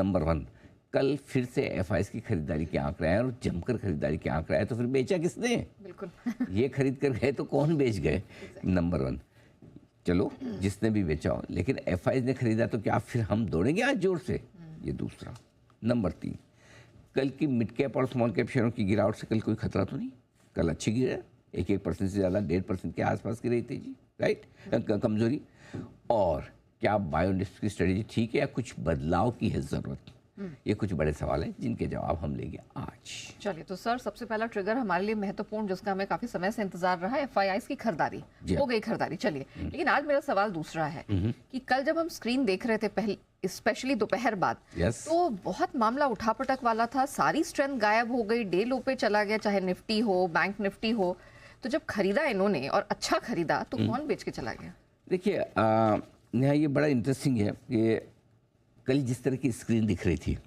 Number 1, कल फिर से एफआईएस की खरीदारी के आंकड़े आए और जमकर खरीदारी के आंकड़े आए तो फिर बेचा किसने? बिल्कुल। ये खरीद कर गए तो कौन बेच गए? नंबर 1, चलो जिसने भी बेचा हो, लेकिन एफआईएस ने खरीदा तो क्या फिर हम दौड़ेंगे आज जोर से? ये दूसरा। नंबर 3, कल की मिड कैप और स्मॉल कैप शेयरों की गिरावट से कल कोई खतरा तो नहीं? कल अच्छी गिरा, 1% से ज़्यादा 1.5% के आसपास की रही तेजी, राइट, कमजोरी। और क्या बायोनिफ्ट की स्ट्रेटेजी ठीक है या कुछ बदलाव की है ज़रूरत? ये कुछ बड़े सवाल हैं जिनके जवाब हम लेंगे आज। चलिए, तो सर सबसे पहला ट्रिगर हमारे लिए महत्वपूर्ण, जिसका हमें काफी समय से इंतजार रहा है, एफआईआईस की खरीदारी। हो गई खरीदारी, चलिए। लेकिन आज मेरा सवाल दूसरा है कि कल जब हम स्क्रीन देख रहे थे, पहले स्पेशली दोपहर बाद, तो बहुत मामला उठापटक वाला था, सारी स्ट्रेंथ गायब हो गई, डे लो पे चला गया, चाहे निफ्टी हो, बैंक निफ्टी हो। तो जब खरीदा इन्होंने और अच्छा खरीदा तो कौन बेच के चला गया? देखिए नेहा, ये बड़ा इंटरेस्टिंग है कि कल जिस तरह की स्क्रीन दिख रही थी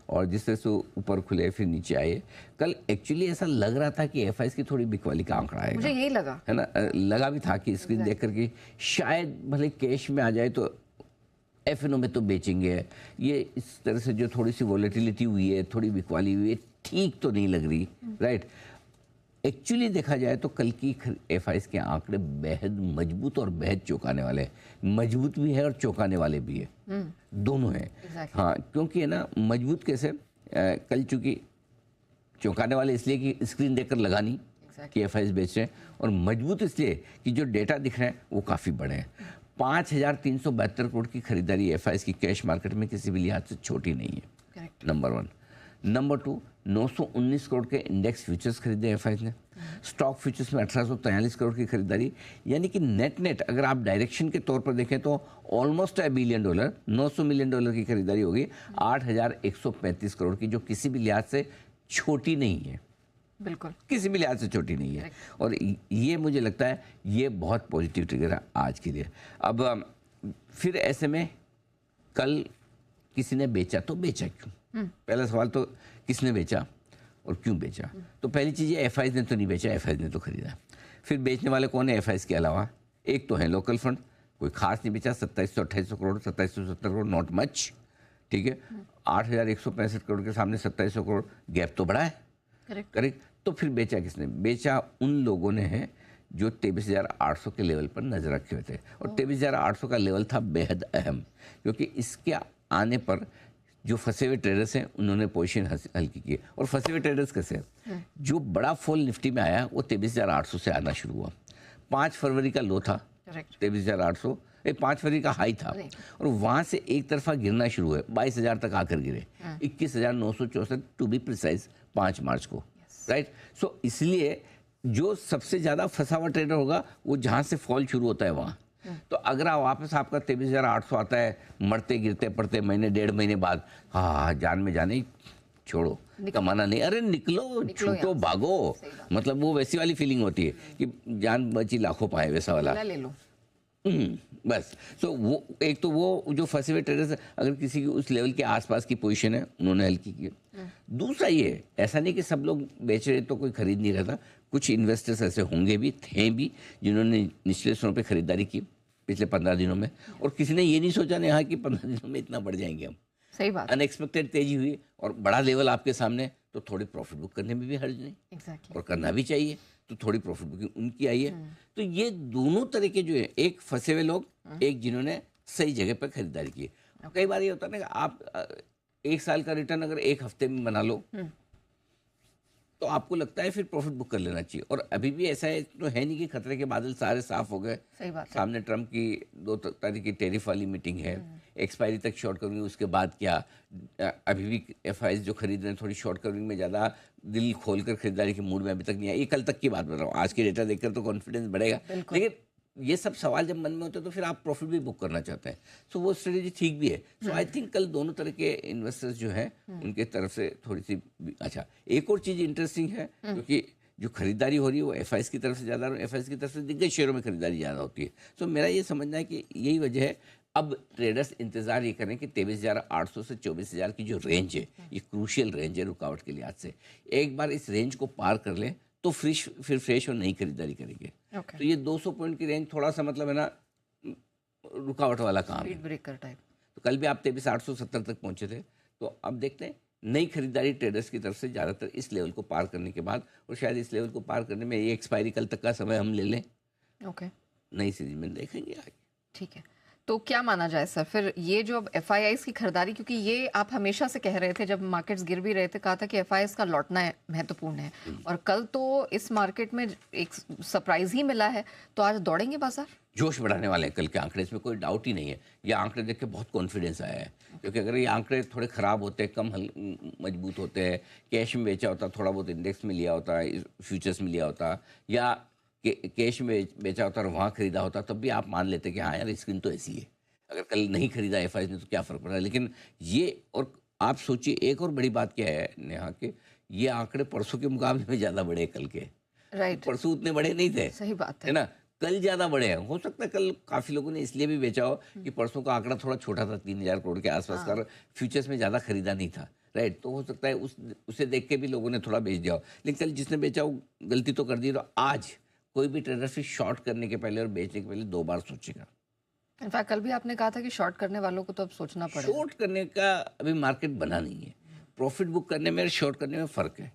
और जिस तरह से ऊपर खुले फिर नीचे आए, कल एक्चुअली ऐसा लग रहा था कि एफआईएस की थोड़ी बिकवाली का आंकड़ा आएगा। मुझे यही लगा, है ना, लगा भी था कि स्क्रीन देख करके शायद भले कैश में आ जाए तो एफएनओ में तो बेचेंगे। ये इस तरह से जो थोड़ी सी वॉलेटिलिटी हुई है, थोड़ी बिकवाली हुई है, ठीक तो नहीं लग रही, राइट। एक्चुअली देखा जाए तो कल की एफआईएस के आंकड़े बेहद मजबूत और बेहद चौंकाने वाले हैं। मजबूत भी है और चौंकाने वाले भी है, दोनों हैं। हाँ, क्योंकि है ना, मजबूत कैसे, कल चूंकि चौंकाने वाले इसलिए कि स्क्रीन देखकर लगा नहीं कि एफआईएस बेच रहे हैं, और मजबूत इसलिए कि जो डेटा दिख रहे हैं वो काफ़ी बड़े हैं। 5,372 करोड़ की खरीदारी एफआईएस की कैश मार्केट में किसी भी लिहाज से छोटी नहीं है, नंबर 1। नंबर 2, 919 करोड़ के इंडेक्स फ्यूचर्स खरीदे एफआईएस ने। स्टॉक फ्यूचर्स में 1843 करोड़ की खरीदारी, यानी कि नेट अगर आप डायरेक्शन के तौर पर देखें तो ऑलमोस्ट $1 बिलियन, $900 मिलियन की खरीदारी होगी, 8,135 करोड़ की, जो किसी भी लिहाज से छोटी नहीं है, बिल्कुल किसी भी लिहाज से छोटी नहीं है। और ये मुझे लगता है ये बहुत पॉजिटिव ट्रिगर है आज के लिए। अब फिर ऐसे में कल किसी ने बेचा तो बेचा क्यों? पहला सवाल तो किसने बेचा और क्यों बेचा? तो पहली चीज़ ये, एफआईएस ने तो नहीं बेचा, एफआईएस ने तो खरीदा। फिर बेचने वाले कौन है एफआईएस के अलावा? एक तो है लोकल फंड, कोई खास नहीं बेचा, 2728 करोड़, 2770 करोड़, नॉट मच, ठीक है। 8,165 करोड़ के सामने 2700 करोड़, गैप तो बड़ा है, करेक्ट। तो फिर बेचा किसने? बेचा उन लोगों ने है जो 23,800 के लेवल पर नजर रखे हुए थे। और 23,800 का लेवल था बेहद अहम, क्योंकि इसके आने पर जो फंसे हुए ट्रेडर्स हैं उन्होंने पोजीशन हल्की की। और फंसे हुए ट्रेडर्स कैसे? जो बड़ा फॉल निफ्टी में आया वो 23,800 से आना शुरू हुआ। 5 फरवरी का लो था 23,800, 5 फरवरी का हाई था, और वहाँ से एक तरफा गिरना शुरू हुआ, 22,000 तक आकर गिरे, 21,964 टू बी प्रिसाइज 5 मार्च को, राइट। सो इसलिए जो सबसे ज़्यादा फंसा हुआ ट्रेडर होगा वो जहाँ से फॉल शुरू होता है वहाँ। तो अगर आप वापस आपका 23,800 आता है, मरते गिरते पड़ते महीने 1.5 महीने बाद, हाँ जान में जाने, छोड़ो, कमाना नहीं, अरे निकलो छूटो भागो, मतलब वो वैसी वाली फीलिंग होती है कि जान बची लाखों पाए, वैसा वाला ले लो। बस। तो वो एक तो वो जो फंसे हुए ट्रेडर्स, अगर किसी की उस लेवल के आसपास की पोजीशन है उन्होंने हल्की की। दूसरा ये, ऐसा नहीं कि सब लोग बेच रहे तो कोई खरीद नहीं रहा था, कुछ इन्वेस्टर्स ऐसे होंगे भी, थे भी, जिन्होंने निचले स्तरों पे खरीदारी की पिछले 15 दिनों में, और किसी ने ये नहीं सोचा नहीं कि 15 दिनों में इतना बढ़ जाएंगे हम। सही बात, अनएक्सपेक्टेड तेजी हुई और बड़ा लेवल आपके सामने, तो थोड़ी प्रॉफिट बुक करने में भी हर्ज नहीं, और करना भी चाहिए, तो थोड़ी प्रॉफिट बुकिंग उनकी आई है। तो ये दोनों तरह के जो है, एक फंसे हुए लोग, एक जिन्होंने सही जगह पर खरीदारी की। कई बार ये होता है ना कि आप 1 साल का रिटर्न अगर 1 हफ्ते में बना लो तो आपको लगता है फिर प्रॉफिट बुक कर लेना चाहिए। और अभी भी ऐसा है तो है नहीं कि खतरे के बादल सारे साफ हो गए। सामने ट्रम्प की 2 तारीख की टेरिफ वाली मीटिंग है, एक्सपायरी तक शॉर्ट कवरिंग, उसके बाद क्या? अभी भी एफआईएस जो खरीद रहे हैं थोड़ी शॉर्ट कवरिंग में ज़्यादा दिल खोलकर खरीदारी के मूड में अभी तक नहीं आया। ये कल तक की बात बता रहा हूँ, आज के डेटा देखकर तो कॉन्फिडेंस बढ़ेगा, लेकिन ये सब सवाल जब मन में होते हैं तो फिर आप प्रॉफिट भी बुक करना चाहते हैं। सो वो स्ट्रेटेजी ठीक भी है। सो आई थिंक कल दोनों तरह के इन्वेस्टर्स जो हैं उनके तरफ से थोड़ी सी अच्छा। एक और चीज़ इंटरेस्टिंग है, क्योंकि जो खरीदारी हो रही है वो एफआईएस की तरफ से ज़्यादा, और एफआईएस की तरफ से दिग्गज शेयरों में खरीदारी ज़्यादा होती है। सो मेरा ये समझना है कि यही वजह है। अब ट्रेडर्स इंतजार ये करें कि 23,800 से 24,000 की जो रेंज है, ये क्रूशियल रेंज है रुकावट के लिहाज से। एक बार इस रेंज को पार कर लें तो फिर फ्रेश और नई खरीदारी करेंगे। तो ये 200 पॉइंट की रेंज थोड़ा सा मतलब है ना रुकावट वाला काम है, ब्रेकर टाइप। तो कल भी आप 23,870 तक पहुंचे थे, तो अब देखते हैं नई खरीदारी ट्रेडर्स की तरफ से ज़्यादातर इस लेवल को पार करने के बाद, और शायद इस लेवल को पार करने में ये एक्सपायरी कल तक का समय हम ले लें, ओके, नई सीरीज में देखेंगे आगे। ठीक है। तो क्या माना जाए सर फिर ये जो अब एफआईआईस की खरीदारी, क्योंकि ये आप हमेशा से कह रहे थे जब मार्केट्स गिर भी रहे थे, कहा था कि एफआईआईस का लौटना महत्वपूर्ण है, और कल तो इस मार्केट में एक सरप्राइज ही मिला है, तो आज दौड़ेंगे बाजार? जोश बढ़ाने वाले हैं कल के आंकड़े, इसमें कोई डाउट ही नहीं है। ये आंकड़े देख के बहुत कॉन्फिडेंस आया है, क्योंकि अगर ये आंकड़े थोड़े ख़राब होते, कम मजबूत होते हैं, कैश में बेचा होता, थोड़ा बहुत इंडेक्स में लिया होता, फ्यूचर्स में लिया होता, या कैश में बेचा होता और वहाँ खरीदा होता, तब भी आप मान लेते कि हाँ यार स्क्रीन तो ऐसी है, अगर कल नहीं खरीदा एफआईआई ने तो क्या फ़र्क पड़ रहा है। लेकिन ये, और आप सोचिए एक और बड़ी बात क्या है नेहा, कि ये आंकड़े परसों के मुकाबले में ज़्यादा बड़े कल के। राइट, परसों उतने बड़े नहीं थे, सही बात है ना, कल ज़्यादा बड़े हैं। हो सकता है कल काफ़ी लोगों ने इसलिए भी बेचा हो कि परसों का आंकड़ा थोड़ा छोटा था, 3,000 करोड़ के आसपास का, फ्यूचर्स में ज़्यादा खरीदा नहीं था, राइट। तो हो सकता है उसे देख के भी लोगों ने थोड़ा बेच दिया हो। लेकिन कल जिसने बेचा वो गलती तो कर दी, तो आज कोई भी ट्रेडर फिर शॉर्ट करने के पहले और बेचने के पहले 2 बार सोचेगा। इनफैक्ट कल भी आपने कहा था कि शॉर्ट करने वालों को तो अब सोचना पड़ेगा। शॉर्ट करने का अभी मार्केट बना नहीं है। प्रॉफिट बुक करने में और शॉर्ट करने में फ़र्क है।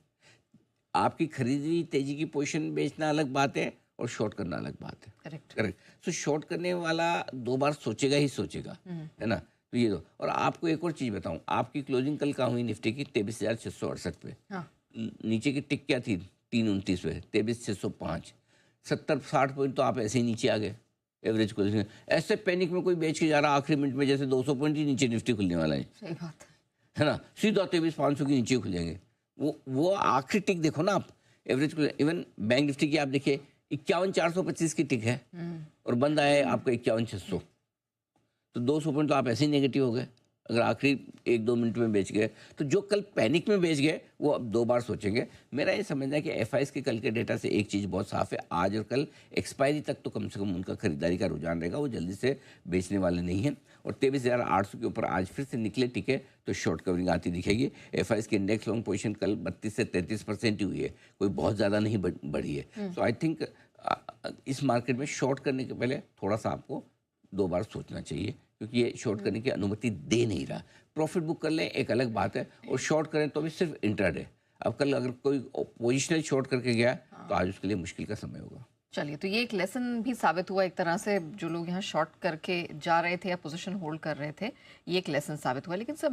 आपकी खरीदी तेजी की पोजीशन बेचना अलग बात है, और शॉर्ट करना अलग बात है। Correct, correct. तो शॉर्ट करने वाला 2 बार सोचेगा ही सोचेगा, है ना। तो ये दो, और आपको एक और चीज़ बताऊं, आपकी क्लोजिंग कल कहाँ हुई निफ्टी की? 23,668 पे। हाँ, नीचे की टिक क्या थी? 329 पे, 23,605। 70-60 पॉइंट तो आप ऐसे ही नीचे आ गए एवरेज क्लोजिंग। ऐसे पैनिक में कोई बेच के जा रहा आखिरी मिनट में, जैसे 200 पॉइंट ही नीचे निफ्टी खुलने वाला सही बात है ना, सीधा 23,500 के नीचे खुलेंगे। वो आखिरी टिक देखो ना आप, एवरेज को। इवन बैंक निफ्टी की आप देखिए 51,425 की टिक है, और बंद आया है आपका 51,600। तो 200 पॉइंट तो आप ऐसे ही नेगेटिव हो गए अगर आखिरी 1-2 मिनट में बेच गए। तो जो कल पैनिक में बेच गए वो अब 2 बार सोचेंगे। मेरा ये समझना है कि एफआईआईस के कल के डेटा से एक चीज़ बहुत साफ है, आज और कल एक्सपायरी तक तो कम से कम उनका खरीदारी का रुझान रहेगा, वो जल्दी से बेचने वाले नहीं हैं। और 23,800 के ऊपर आज फिर से निकले टिके तो शॉर्ट कवरिंग आती दिखेगी। एफआईआईस की इंडेक्स लॉन्ग पोजीशन कल 32 से 33% ही हुई है, कोई बहुत ज़्यादा नहीं बढ़ी है। सो आई थिंक इस मार्केट में शॉर्ट करने के पहले थोड़ा सा आपको 2 बार सोचना चाहिए, क्योंकि ये शॉर्ट करने की अनुमति दे नहीं रहा। प्रॉफिट बुक कर लें एक अलग बात है, और शॉर्ट करें तो भी सिर्फ इंट्राडे। अब कल अगर कोई पोजिशनल शॉर्ट करके गया तो आज उसके लिए मुश्किल का समय होगा। चलिए, तो ये एक लेसन भी साबित हुआ एक तरह से, जो लोग यहाँ शॉर्ट करके जा रहे थे या पोजीशन होल्ड कर रहे थे, ये एक लेसन साबित हुआ। लेकिन सर